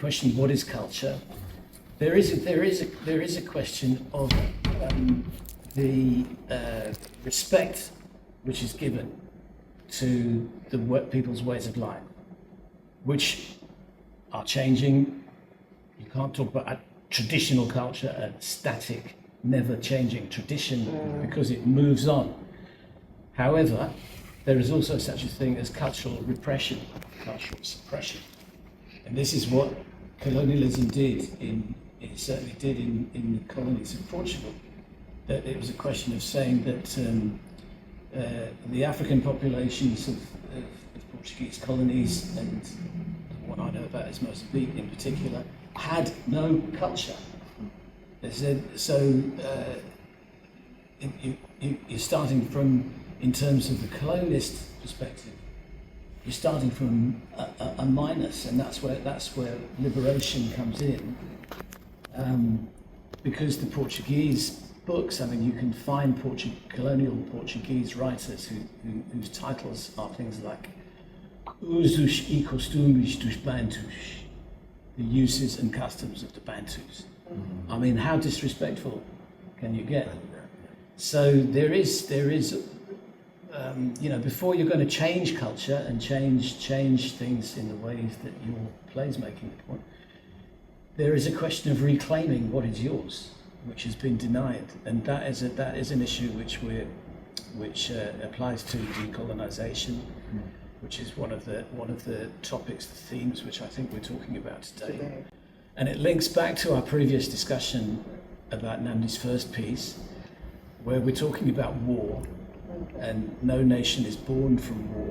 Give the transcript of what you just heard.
question, what is culture? There is a question of the respect which is given to the people's ways of life, which are changing. You can't talk about a traditional culture, a static, never changing tradition, because it moves on. However, there is also such a thing as cultural repression, cultural suppression. And this is what colonialism did it certainly did in the colonies of Portugal. That it was a question of saying that the African populations of Portuguese colonies, and the one I know about is Mozambique in particular, had no culture. They said, so you're starting from, in terms of the colonialist perspective, you're starting from a minus, and that's where liberation comes in. Because the Portuguese books, I mean, you can find colonial Portuguese writers whose titles are things like Usos e Costumes dos Bantus, the uses and customs of the Bantus. I mean, how disrespectful can you get? So there is, before you're going to change culture and change things in the ways that your play's making the point, there is a question of reclaiming what is yours, which has been denied, and that is an issue which applies to decolonization, which is one of the topics, the themes which I think we're talking about today. And it links back to our previous discussion about Namdi's first piece, where we're talking about war, and no nation is born from war.